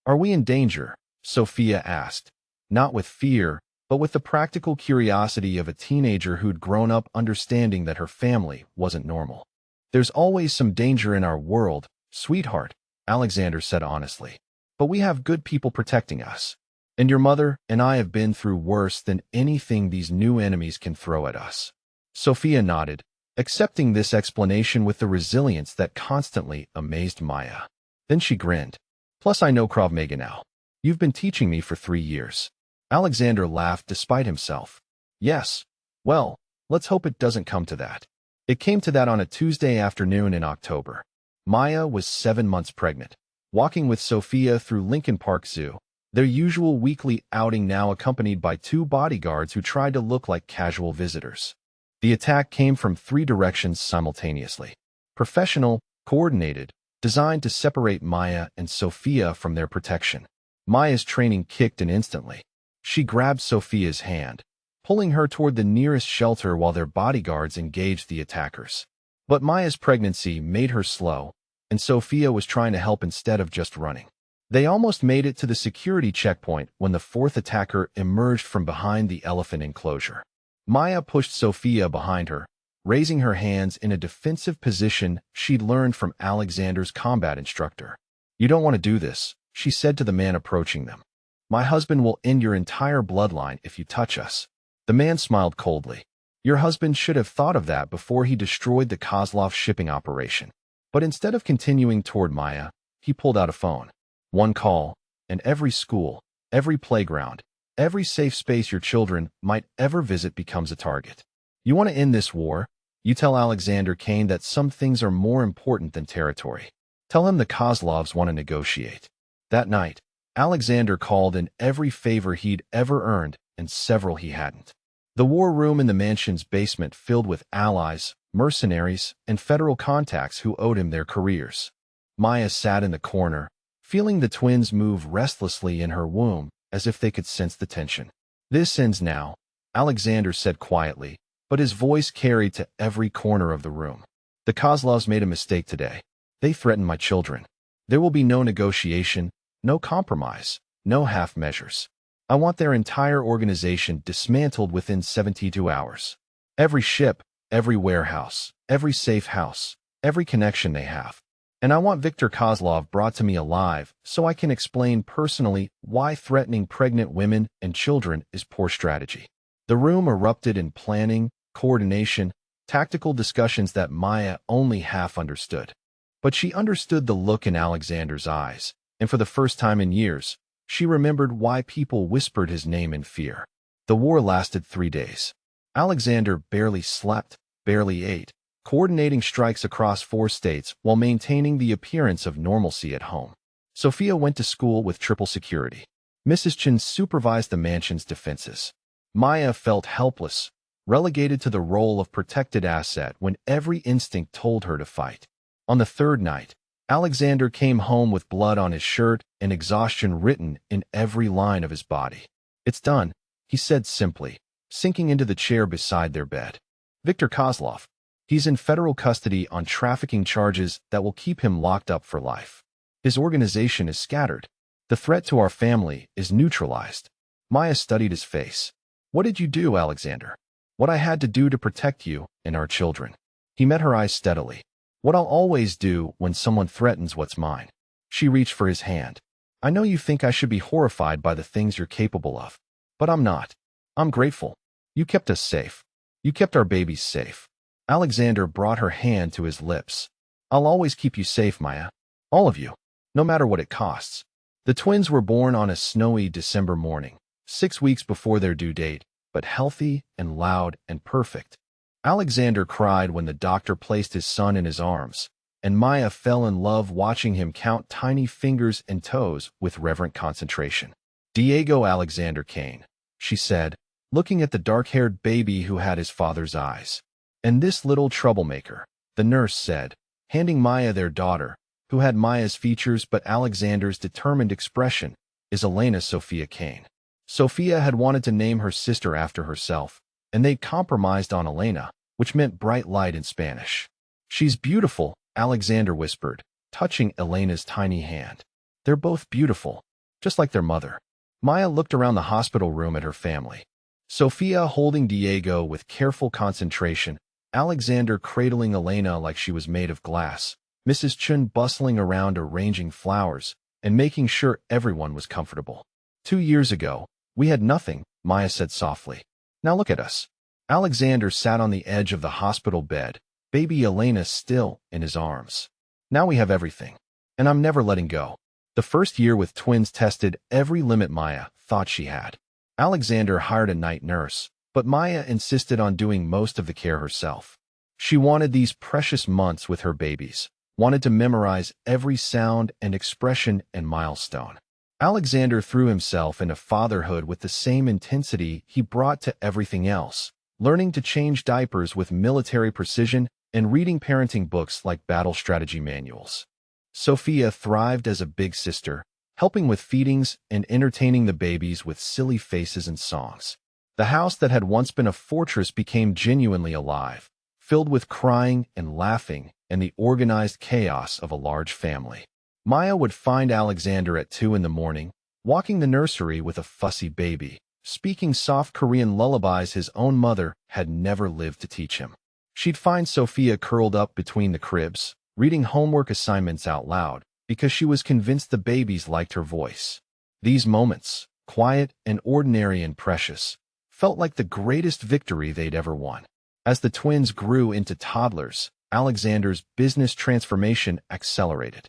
"Are we in danger?" Sophia asked. Not with fear, but with the practical curiosity of a teenager who'd grown up understanding that her family wasn't normal. "There's always some danger in our world, sweetheart," Alexander said honestly. "But we have good people protecting us. And your mother and I have been through worse than anything these new enemies can throw at us." Sophia nodded, accepting this explanation with the resilience that constantly amazed Maya. Then she grinned. "Plus I know Krav Maga now." You've been teaching me for 3 years. Alexander laughed despite himself. Yes. Well, let's hope it doesn't come to that. It came to that on a Tuesday afternoon in October. Maya was 7 months pregnant, walking with Sophia through Lincoln Park Zoo, their usual weekly outing now accompanied by 2 bodyguards who tried to look like casual visitors. The attack came from 3 directions simultaneously. Professional, coordinated, designed to separate Maya and Sophia from their protection. Maya's training kicked in instantly. She grabbed Sophia's hand, pulling her toward the nearest shelter while their bodyguards engaged the attackers. But Maya's pregnancy made her slow, and Sophia was trying to help instead of just running. They almost made it to the security checkpoint when the 4th attacker emerged from behind the elephant enclosure. Maya pushed Sophia behind her, raising her hands in a defensive position she'd learned from Alexander's combat instructor. "You don't want to do this," she said to the man approaching them. "My husband will end your entire bloodline if you touch us." The man smiled coldly. "Your husband should have thought of that before he destroyed the Kozlov shipping operation." But instead of continuing toward Maya, he pulled out a phone. "One call, and every school, every playground, every safe space your children might ever visit becomes a target. You want to end this war? You tell Alexander Kane that some things are more important than territory. Tell him the Kozlovs want to negotiate." That night, Alexander called in every favor he'd ever earned and several he hadn't. The war room in the mansion's basement filled with allies, mercenaries, and federal contacts who owed him their careers. Maya sat in the corner, feeling the twins move restlessly in her womb as if they could sense the tension. "This ends now," Alexander said quietly, but his voice carried to every corner of the room. "The Kozlovs made a mistake today. They threatened my children. There will be no negotiation, no compromise, no half measures. I want their entire organization dismantled within 72 hours. Every ship, every warehouse, every safe house, every connection they have. And I want Viktor Kozlov brought to me alive so I can explain personally why threatening pregnant women and children is poor strategy." The room erupted in planning, coordination, tactical discussions that Maya only half understood. But she understood the look in Alexander's eyes, and for the first time in years, she remembered why people whispered his name in fear. The war lasted 3 days. Alexander barely slept, barely ate, coordinating strikes across 4 states while maintaining the appearance of normalcy at home. Sophia went to school with triple security. Mrs. Chen supervised the mansion's defenses. Maya felt helpless, relegated to the role of protected asset when every instinct told her to fight. On the 3rd night, Alexander came home with blood on his shirt and exhaustion written in every line of his body. "It's done," he said simply, sinking into the chair beside their bed. "Viktor Kozlov. He's in federal custody on trafficking charges that will keep him locked up for life. His organization is scattered. The threat to our family is neutralized." Maya studied his face. "What did you do, Alexander?" "What I had to do to protect you and our children." He met her eyes steadily. "What I'll always do when someone threatens what's mine." She reached for his hand. "I know you think I should be horrified by the things you're capable of. But I'm not. I'm grateful. You kept us safe. You kept our babies safe." Alexander brought her hand to his lips. "I'll always keep you safe, Maya. All of you. No matter what it costs." The twins were born on a snowy December morning, 6 weeks before their due date, but healthy and loud and perfect. Alexander cried when the doctor placed his son in his arms, and Maya fell in love watching him count tiny fingers and toes with reverent concentration. "Diego Alexander Kane," she said, looking at the dark-haired baby who had his father's eyes. "And this little troublemaker," the nurse said, handing Maya their daughter, who had Maya's features but Alexander's determined expression, "is Elena Sophia Kane." Sophia had wanted to name her sister after herself, and they'd compromised on Elena, which meant bright light in Spanish. "She's beautiful," Alexander whispered, touching Elena's tiny hand. "They're both beautiful, just like their mother." Maya looked around the hospital room at her family. Sophia holding Diego with careful concentration, Alexander cradling Elena like she was made of glass, Mrs. Chun bustling around arranging flowers and making sure everyone was comfortable. 2 years ago, we had nothing, Maya said softly. Now look at us. Alexander sat on the edge of the hospital bed, baby Elena still in his arms. Now we have everything. And I'm never letting go. The first year with twins tested every limit Maya thought she had. Alexander hired a night nurse, but Maya insisted on doing most of the care herself. She wanted these precious months with her babies, wanted to memorize every sound and expression and milestone. Alexander threw himself into fatherhood with the same intensity he brought to everything else, learning to change diapers with military precision and reading parenting books like battle strategy manuals. Sophia thrived as a big sister, helping with feedings and entertaining the babies with silly faces and songs. The house that had once been a fortress became genuinely alive, filled with crying and laughing and the organized chaos of a large family. Maya would find Alexander at 2 in the morning, walking the nursery with a fussy baby, speaking soft Korean lullabies his own mother had never lived to teach him. She'd find Sophia curled up between the cribs, reading homework assignments out loud, because she was convinced the babies liked her voice. These moments, quiet and ordinary and precious, felt like the greatest victory they'd ever won. As the twins grew into toddlers, Alexander's business transformation accelerated.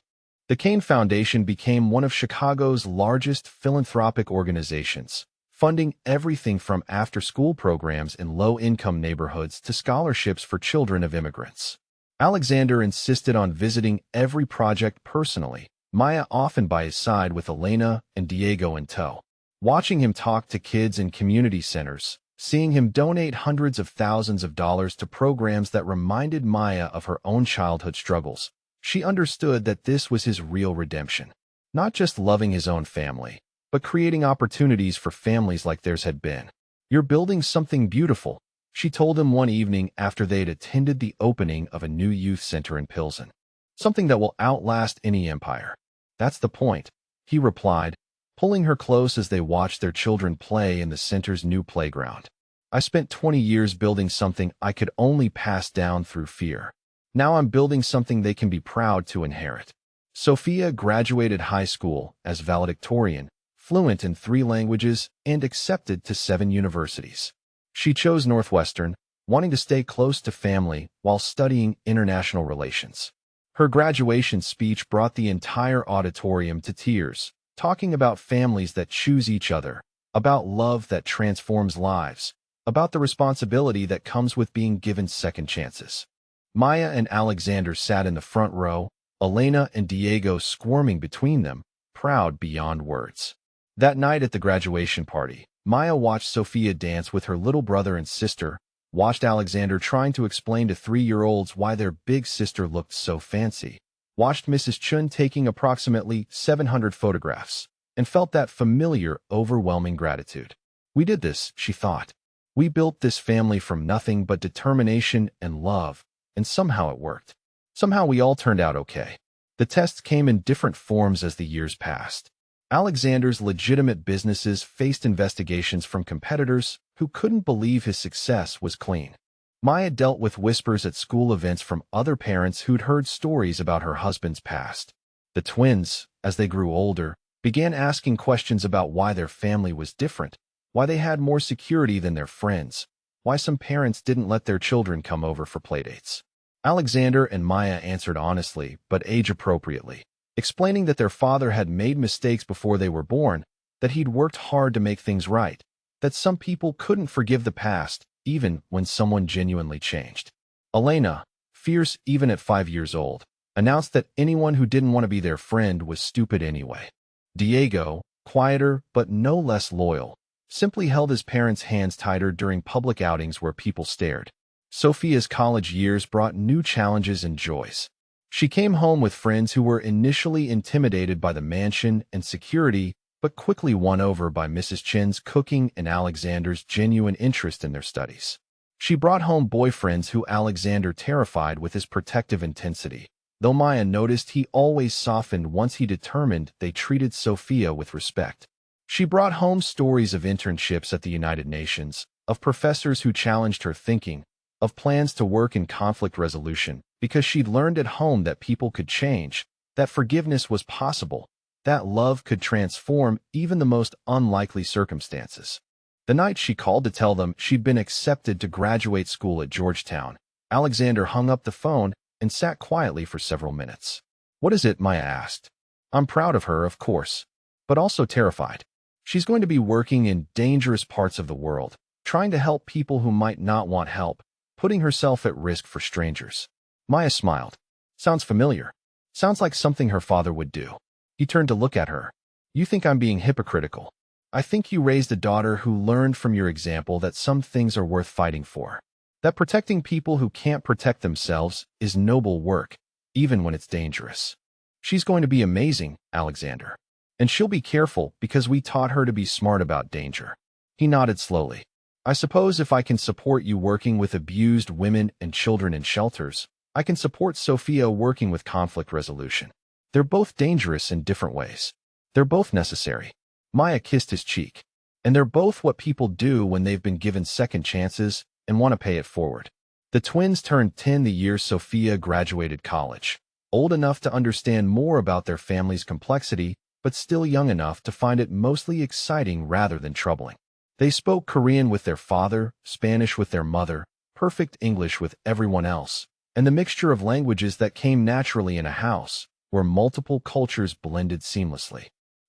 The Kane Foundation became one of Chicago's largest philanthropic organizations, funding everything from after-school programs in low-income neighborhoods to scholarships for children of immigrants. Alexander insisted on visiting every project personally, Maya often by his side with Elena and Diego in tow. Watching him talk to kids in community centers, seeing him donate hundreds of thousands of dollars to programs that reminded Maya of her own childhood struggles, she understood that this was his real redemption. Not just loving his own family, but creating opportunities for families like theirs had been. "You're building something beautiful," she told him one evening after they'd attended the opening of a new youth center in Pilsen. "Something that will outlast any empire." "That's the point," he replied, pulling her close as they watched their children play in the center's new playground. "I spent 20 years building something I could only pass down through fear. Now I'm building something they can be proud to inherit." Sophia graduated high school as valedictorian, fluent in 3 languages, and accepted to 7 universities. She chose Northwestern, wanting to stay close to family while studying international relations. Her graduation speech brought the entire auditorium to tears, talking about families that choose each other, about love that transforms lives, about the responsibility that comes with being given second chances. Maya and Alexander sat in the front row, Elena and Diego squirming between them, proud beyond words. That night at the graduation party, Maya watched Sophia dance with her little brother and sister, watched Alexander trying to explain to 3-year-olds why their big sister looked so fancy, watched Mrs. Chun taking approximately 700 photographs, and felt that familiar, overwhelming gratitude. "We did this," she thought. "We built this family from nothing but determination and love, and somehow it worked. Somehow we all turned out okay." The tests came in different forms as the years passed. Alexander's legitimate businesses faced investigations from competitors who couldn't believe his success was clean. Maya dealt with whispers at school events from other parents who'd heard stories about her husband's past. The twins, as they grew older, began asking questions about why their family was different, why they had more security than their friends, why some parents didn't let their children come over for playdates. Alexander and Maya answered honestly, but age-appropriately, explaining that their father had made mistakes before they were born, that he'd worked hard to make things right, that some people couldn't forgive the past, even when someone genuinely changed. Elena, fierce even at 5 years old, announced that anyone who didn't want to be their friend was stupid anyway. Diego, quieter but no less loyal, simply held his parents' hands tighter during public outings where people stared. Sophia's college years brought new challenges and joys. She came home with friends who were initially intimidated by the mansion and security, but quickly won over by Mrs. Chin's cooking and Alexander's genuine interest in their studies. She brought home boyfriends who Alexander terrified with his protective intensity, though Maya noticed he always softened once he determined they treated Sophia with respect. She brought home stories of internships at the United Nations, of professors who challenged her thinking, of plans to work in conflict resolution, because she'd learned at home that people could change, that forgiveness was possible, that love could transform even the most unlikely circumstances. The night she called to tell them she'd been accepted to graduate school at Georgetown, Alexander hung up the phone and sat quietly for several minutes. "What is it?" Maya asked. I'm proud of her, of course, but also terrified. She's going to be working in dangerous parts of the world, trying to help people who might not want help, putting herself at risk for strangers. Maya smiled. Sounds familiar. Sounds like something her father would do. He turned to look at her. You think I'm being hypocritical. I think you raised a daughter who learned from your example that some things are worth fighting for. That protecting people who can't protect themselves is noble work, even when it's dangerous. She's going to be amazing, Alexander. And she'll be careful because we taught her to be smart about danger. He nodded slowly. I suppose if I can support you working with abused women and children in shelters, I can support Sophia working with conflict resolution. They're both dangerous in different ways. They're both necessary. Maya kissed his cheek. And they're both what people do when they've been given second chances and want to pay it forward. The twins turned 10 the year Sophia graduated college, old enough to understand more about their family's complexity, but still young enough to find it mostly exciting rather than troubling. They spoke Korean with their father, Spanish with their mother, perfect English with everyone else, and the mixture of languages that came naturally in a house where multiple cultures blended seamlessly.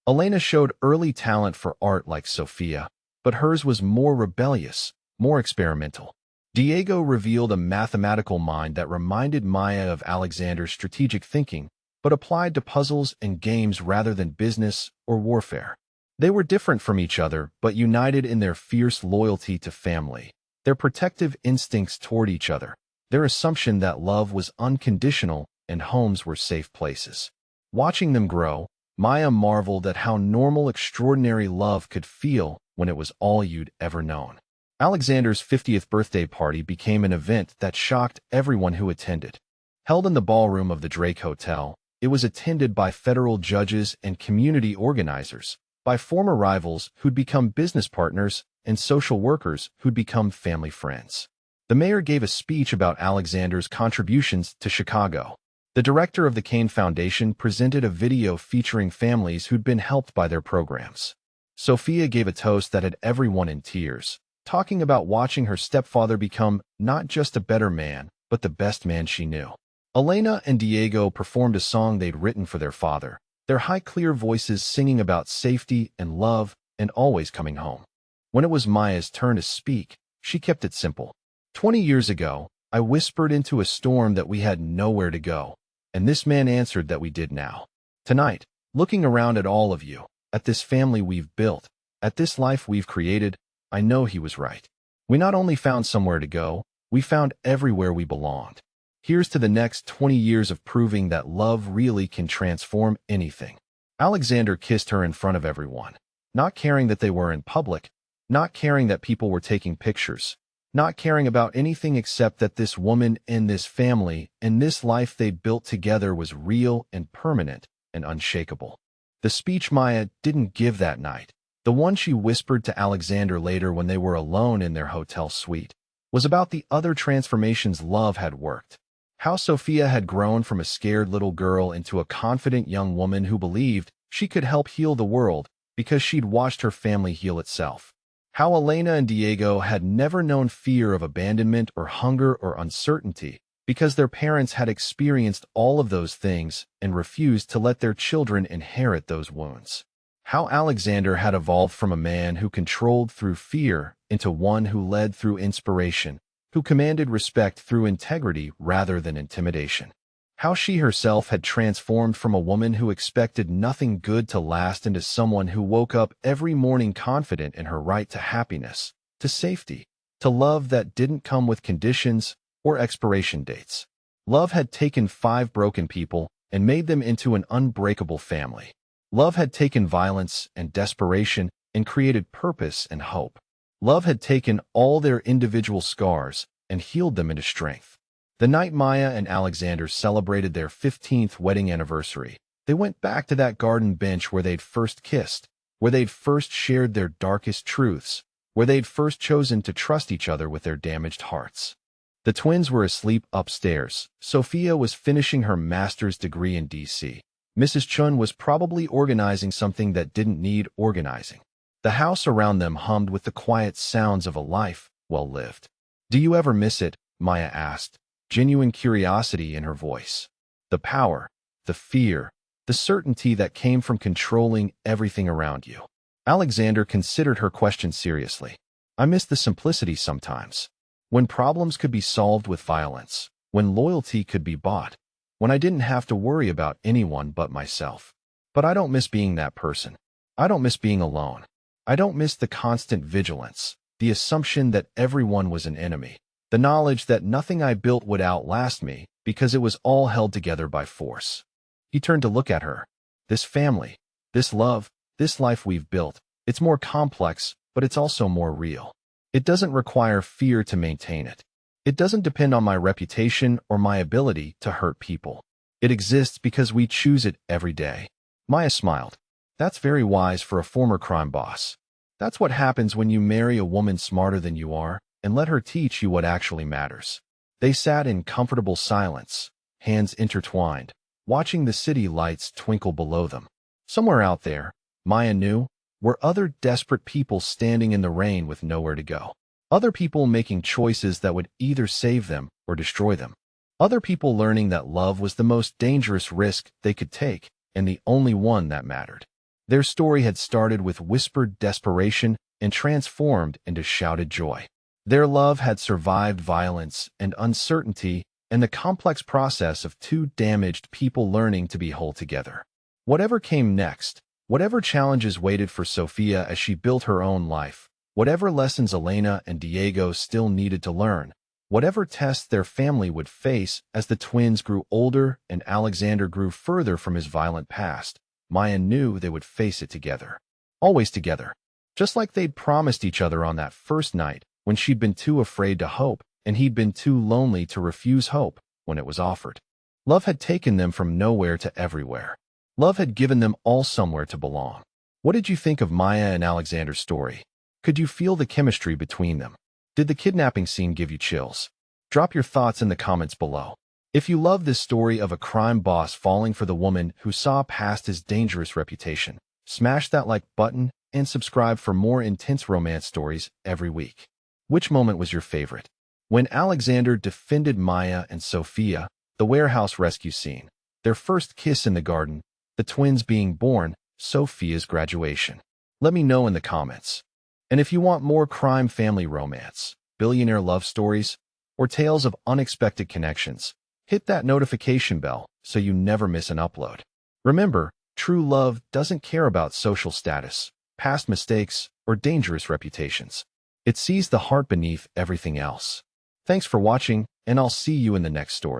Elena showed early talent for art like Sophia, but hers was more rebellious, more experimental. Diego revealed a mathematical mind that reminded Maya of Alexander's strategic thinking, but applied to puzzles and games rather than business or warfare. They were different from each other, but united in their fierce loyalty to family, their protective instincts toward each other, their assumption that love was unconditional and homes were safe places. Watching them grow, Maya marveled at how normal, extraordinary love could feel when it was all you'd ever known. Alexander's 50th birthday party became an event that shocked everyone who attended. Held in the ballroom of the Drake Hotel, it was attended by federal judges and community organizers, by former rivals who'd become business partners and social workers who'd become family friends. The mayor gave a speech about Alexander's contributions to Chicago. The director of the Kane Foundation presented a video featuring families who'd been helped by their programs. Sophia gave a toast that had everyone in tears, talking about watching her stepfather become not just a better man, but the best man she knew. Elena and Diego performed a song they'd written for their father, their high, clear voices singing about safety and love and always coming home. When it was Maya's turn to speak, she kept it simple. 20 years ago, I whispered into a storm that we had nowhere to go, and this man answered that we did now. Tonight, looking around at all of you, at this family we've built, at this life we've created, I know he was right. We not only found somewhere to go, we found everywhere we belonged. Here's to the next 20 years of proving that love really can transform anything. Alexander kissed her in front of everyone, not caring that they were in public, not caring that people were taking pictures, not caring about anything except that this woman and this family and this life they'd built together was real and permanent and unshakable. The speech Maya didn't give that night, the one she whispered to Alexander later when they were alone in their hotel suite, was about the other transformations love had worked. How Sophia had grown from a scared little girl into a confident young woman who believed she could help heal the world because she'd watched her family heal itself. How Elena and Diego had never known fear of abandonment or hunger or uncertainty because their parents had experienced all of those things and refused to let their children inherit those wounds. How Alexander had evolved from a man who controlled through fear into one who led through inspiration, who commanded respect through integrity rather than intimidation. How she herself had transformed from a woman who expected nothing good to last into someone who woke up every morning confident in her right to happiness, to safety, to love that didn't come with conditions or expiration dates. Love had taken 5 broken people and made them into an unbreakable family. Love had taken violence and desperation and created purpose and hope. Love had taken all their individual scars and healed them into strength. The night Maya and Alexander celebrated their 15th wedding anniversary, they went back to that garden bench where they'd first kissed, where they'd first shared their darkest truths, where they'd first chosen to trust each other with their damaged hearts. The twins were asleep upstairs. Sophia was finishing her master's degree in D.C. Mrs. Chun was probably organizing something that didn't need organizing. The house around them hummed with the quiet sounds of a life well lived. Do you ever miss it? Maya asked, genuine curiosity in her voice. The power, the fear, the certainty that came from controlling everything around you. Alexander considered her question seriously. I miss the simplicity sometimes. When problems could be solved with violence, when loyalty could be bought, when I didn't have to worry about anyone but myself. But I don't miss being that person. I don't miss being alone. I don't miss the constant vigilance, the assumption that everyone was an enemy, the knowledge that nothing I built would outlast me because it was all held together by force. He turned to look at her. This family, this love, this life we've built, it's more complex, but it's also more real. It doesn't require fear to maintain it. It doesn't depend on my reputation or my ability to hurt people. It exists because we choose it every day. Maya smiled. That's very wise for a former crime boss. That's what happens when you marry a woman smarter than you are and let her teach you what actually matters. They sat in comfortable silence, hands intertwined, watching the city lights twinkle below them. Somewhere out there, Maya knew, were other desperate people standing in the rain with nowhere to go. Other people making choices that would either save them or destroy them. Other people learning that love was the most dangerous risk they could take and the only one that mattered. Their story had started with whispered desperation and transformed into shouted joy. Their love had survived violence and uncertainty and the complex process of two damaged people learning to be whole together. Whatever came next, whatever challenges waited for Sophia as she built her own life, whatever lessons Elena and Diego still needed to learn, whatever tests their family would face as the twins grew older and Alexander grew further from his violent past, Maya knew they would face it together. Always together. Just like they'd promised each other on that first night when she'd been too afraid to hope and he'd been too lonely to refuse hope when it was offered. Love had taken them from nowhere to everywhere. Love had given them all somewhere to belong. What did you think of Maya and Alexander's story? Could you feel the chemistry between them? Did the kidnapping scene give you chills? Drop your thoughts in the comments below. If you love this story of a crime boss falling for the woman who saw past his dangerous reputation, smash that like button and subscribe for more intense romance stories every week. Which moment was your favorite? When Alexander defended Maya and Sophia, the warehouse rescue scene, their first kiss in the garden, the twins being born, Sophia's graduation. Let me know in the comments. And if you want more crime family romance, billionaire love stories, or tales of unexpected connections, hit that notification bell so you never miss an upload. Remember, true love doesn't care about social status, past mistakes, or dangerous reputations. It sees the heart beneath everything else. Thanks for watching, and I'll see you in the next story.